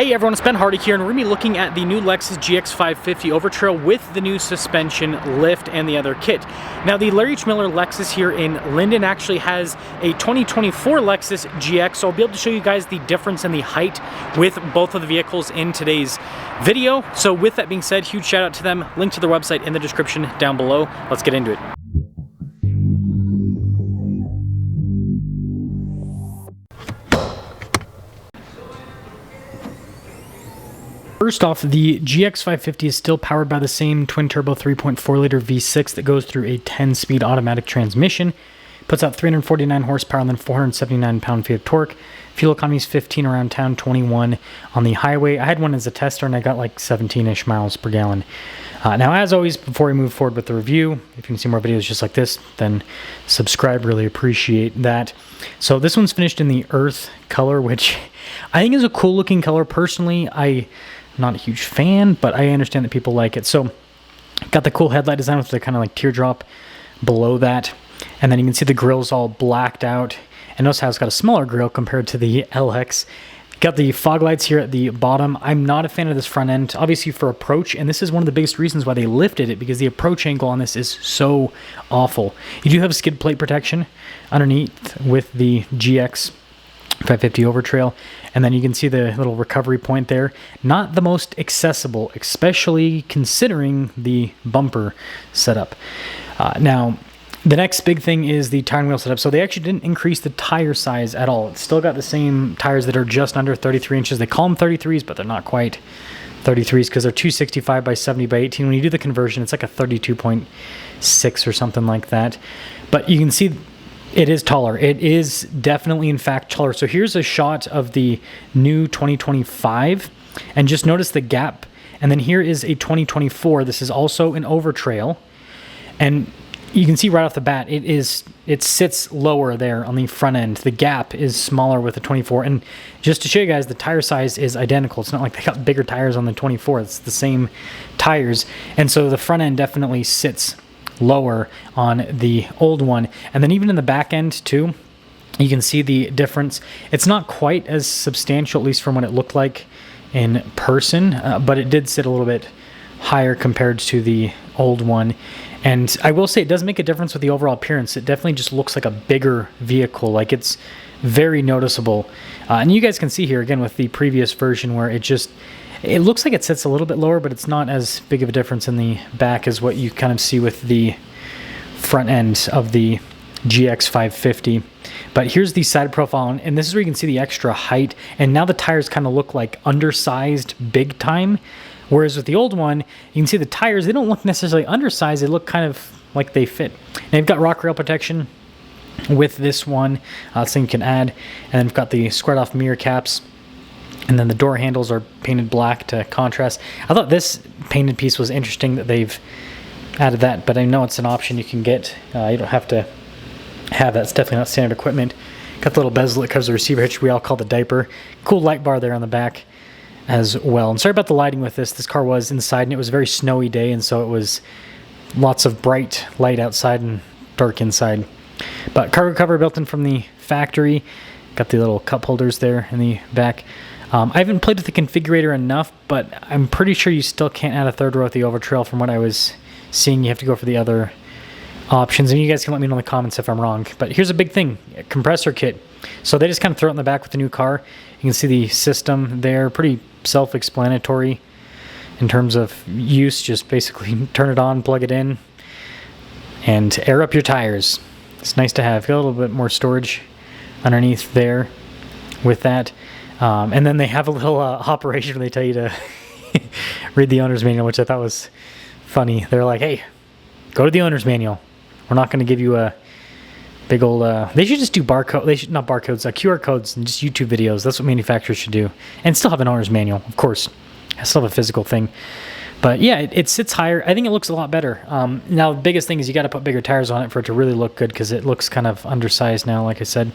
Hey everyone, it's Ben Hardy here, and we're going to be looking at the new Lexus GX550 Overtrail with the new suspension, lift, and the other kit. Now, the Larry H. Miller Lexus here in Linden actually has a 2024 Lexus GX, so I'll be able to show you guys the difference in the height with both of the vehicles in today's video. So with that being said, huge shout out to them. Link to their website in the description down below. Let's get into it. First off, the GX550 is still powered by the same twin-turbo 3.4-liter V6 that goes through a 10-speed automatic transmission. Puts out 349 horsepower and then 479 pound-feet of torque. Fuel economy is 15 around town, 21 on the highway. I had one as a tester and I got like 17-ish miles per gallon. Now, as always, before we move forward with the review, if you can see more videos just like this, then subscribe. Really appreciate that. So this one's finished in the earth color, which I think is a cool-looking color. Personally, I'm not a huge fan, but I understand that people like it. So got the cool headlight design with the kind of like teardrop below that. And then you can see the grill's all blacked out. And notice how it's got a smaller grill compared to the LX. Got the fog lights here at the bottom. I'm not a fan of this front end, obviously for approach. And this is one of the biggest reasons why they lifted it, because the approach angle on this is so awful. You do have skid plate protection underneath with the GX550 Overtrail, and then you can see the little recovery point there. Not the most accessible, especially considering the bumper setup. Now, the next big thing is the tire and wheel setup. So they actually didn't increase the tire size at all. It's still got the same tires that are just under 33 inches. They call them 33s, but they're not quite 33s because they're 265 by 70 by 18. When you do the conversion, it's like a 32.6 or something like that. But you can see it is taller. It is definitely, in fact, taller. So here's a shot of the new 2025, and just notice the gap. And then here is a 2024. This is also an Overtrail, and you can see right off the bat, it sits lower there on the front end. The gap is smaller with the 24, and just to show you guys, the tire size is identical. It's not like they got bigger tires on the 24. It's the same tires, and so the front end definitely sits lower on the old one. And then even in the back end too, you can see the difference. It's not quite as substantial, at least from what it looked like in person, but it did sit a little bit higher compared to the old one. And I will say it does make a difference with the overall appearance. It definitely just looks like a bigger vehicle. Like, it's very noticeable. And you guys can see here again with the previous version where it looks like it sits a little bit lower, but it's not as big of a difference in the back as what you kind of see with the front end of the GX550. But here's the side profile, and this is where you can see the extra height. And now the tires kind of look like undersized big time. Whereas with the old one, you can see the tires, they don't look necessarily undersized. They look kind of like they fit. And they've got rock rail protection with this one, so you can add. And then we've got the squared off mirror caps. And then the door handles are painted black to contrast. I thought this painted piece was interesting that they've added that, but I know it's an option you can get. You don't have to have that. It's definitely not standard equipment. Got the little bezel that covers the receiver hitch we all call the diaper. Cool light bar there on the back as well. And sorry about the lighting with this. This car was inside and it was a very snowy day, and so it was lots of bright light outside and dark inside. But cargo cover built in from the factory. Got the little cup holders there in the back. I haven't played with the configurator enough, but I'm pretty sure you still can't add a third row at the Overtrail. From what I was seeing, you have to go for the other options, and you guys can let me know in the comments if I'm wrong. But here's a big thing, a compressor kit. So they just kind of throw it in the back with the new car. You can see the system there, pretty self-explanatory in terms of use. Just basically turn it on, plug it in, and air up your tires. It's nice to have. Got a little bit more storage underneath there with that. And then they have a little operation where they tell you to read the owner's manual, which I thought was funny. They're like, hey, go to the owner's manual. We're not going to give you a big old... they should just do barcode. They should not barcodes, QR codes, and just YouTube videos. That's what manufacturers should do. And still have an owner's manual, of course. I still have a physical thing. But yeah, it sits higher. I think it looks a lot better. Now, the biggest thing is you got to put bigger tires on it for it to really look good, because it looks kind of undersized now, like I said.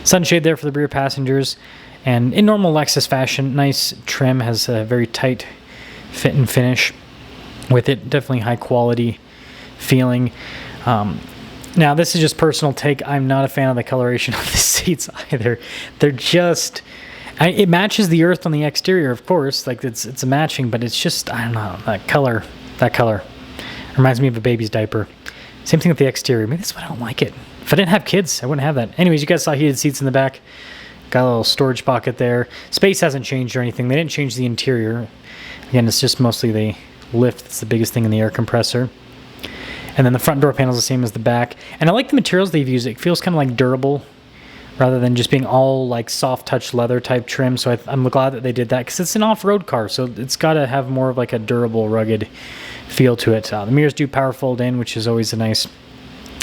Sunshade there for the rear passengers. And in normal Lexus fashion, nice trim, has a very tight fit and finish with it. Definitely high quality feeling. Now, this is just personal take. I'm not a fan of the coloration of the seats either. They're just... It matches the earth on the exterior, of course. Like it's a matching, but it's just, I don't know, that color reminds me of a baby's diaper. Same thing with the exterior. Maybe that's why I don't like it. If I didn't have kids, I wouldn't have that. Anyways, you guys saw heated seats in the back. Got a little storage pocket there. Space hasn't changed or anything. They didn't change the interior. Again, it's just mostly the lift. That's the biggest thing in the air compressor. And then the front door panel is the same as the back. And I like the materials they've used. It feels kind of like durable rather than just being all like soft touch leather type trim. So I'm glad that they did that because it's an off-road car. So it's got to have more of like a durable, rugged feel to it. The mirrors do power fold in, which is always a nice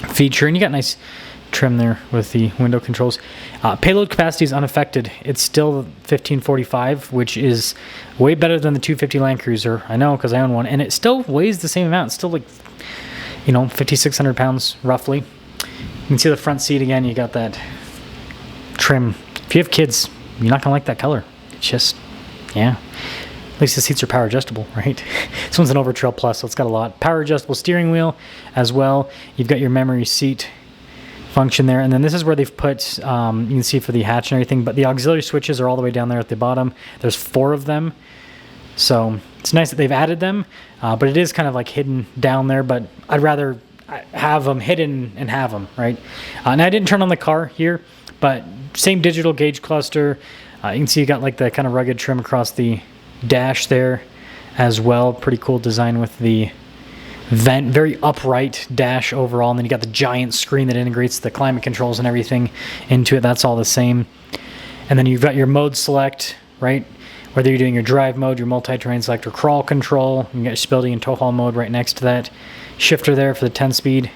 feature. And you got nice trim there with the window controls. Payload capacity is unaffected. It's still 1545, which is way better than the 250 Land Cruiser. I know because I own one. And it still weighs the same amount. It's still like, 5,600 pounds roughly. You can see the front seat again. You got that trim. If you have kids, you're not gonna like that color. It's just, yeah. At least the seats are power adjustable, right? This one's an Overtrail Plus, so it's got a lot. Power adjustable steering wheel as well. You've got your memory seat function there, and then this is where they've put, you can see for the hatch and everything, but the auxiliary switches are all the way down there at the bottom. There's 4 of them, so it's nice that they've added them, but it is kind of like hidden down there, but I'd rather have them hidden and have them, right? And I didn't turn on the car here, but same digital gauge cluster. You can see you got like the kind of rugged trim across the dash there as well. Pretty cool design with the vent, very upright dash overall, and then you got the giant screen that integrates the climate controls and everything into it. That's all the same. And then you've got your mode select, right? Whether you're doing your drive mode, your multi-terrain select, or crawl control. You got your stability and tow haul mode right next to that. Shifter there for the 10-speed.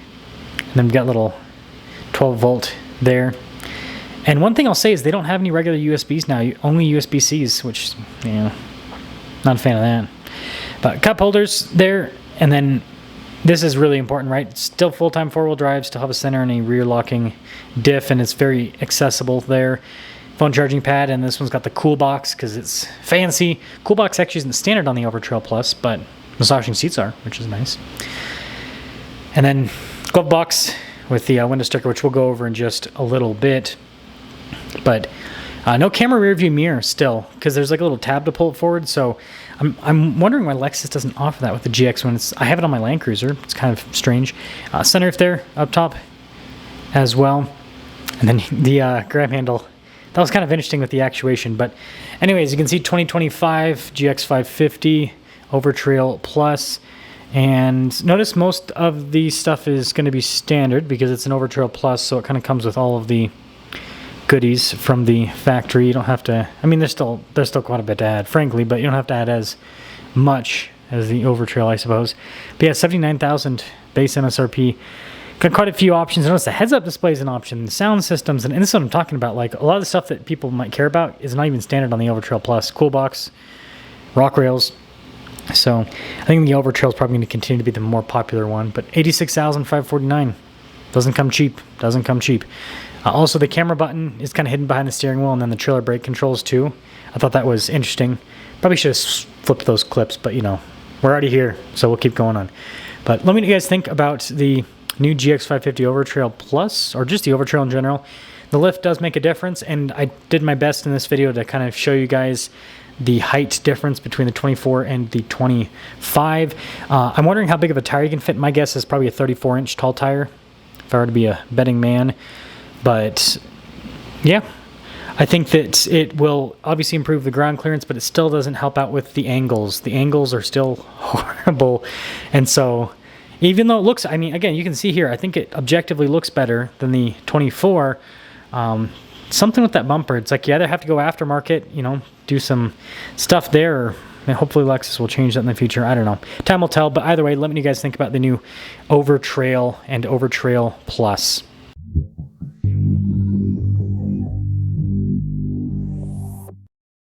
And then we've got little 12-volt there. And one thing I'll say is they don't have any regular USBs now. Only USB-Cs, which, not a fan of that. But cup holders there, and then this is really important, right? Still full-time 4-wheel drive, still have a center and a rear locking diff, and it's very accessible there. Phone charging pad, and this one's got the cool box because it's fancy. Cool box actually isn't standard on the Overtrail Plus, but massaging seats are, which is nice. And then glove box with the window sticker, which we'll go over in just a little bit. But no camera rear view mirror still, because there's like a little tab to pull it forward. So I'm wondering why Lexus doesn't offer that with the GX when I have it on my Land Cruiser. It's kind of strange. Sunroof there up top as well, and then the grab handle. That was kind of interesting with the actuation. But anyways, you can see 2025 GX550 Overtrail Plus. And notice most of the stuff is going to be standard because it's an Overtrail Plus, so it kind of comes with all of the goodies from the factory. You don't have to, there's still quite a bit to add, frankly, but you don't have to add as much as the Overtrail, I suppose. But yeah, 79,000 base MSRP. Got quite a few options. Notice the heads-up display is an option, sound systems, and this is what I'm talking about. Like, a lot of the stuff that people might care about is not even standard on the Overtrail Plus. Cool box, rock rails. So I think the Overtrail is probably going to continue to be the more popular one. But $86,549 doesn't come cheap. Doesn't come cheap. Also, the camera button is kind of hidden behind the steering wheel, and then the trailer brake controls too. I thought that was interesting. Probably should have flipped those clips, but we're already here, so we'll keep going on. But let me know what you guys think about the new GX550 Overtrail Plus, or just the Overtrail in general. The lift does make a difference, and I did my best in this video to kind of show you guys the height difference between the 24 and the 25. I'm wondering how big of a tire you can fit. My guess is probably a 34-inch tall tire, if I were to be a betting man. But yeah, I think that it will obviously improve the ground clearance, but it still doesn't help out with the angles. The angles are still horrible, and so even though it looks, again, you can see here, I think it objectively looks better than the 24. Something with that bumper, it's like you either have to go aftermarket, do some stuff there, or hopefully Lexus will change that in the future. I don't know. Time will tell, but either way, let me know what you guys think about the new Overtrail and Overtrail Plus.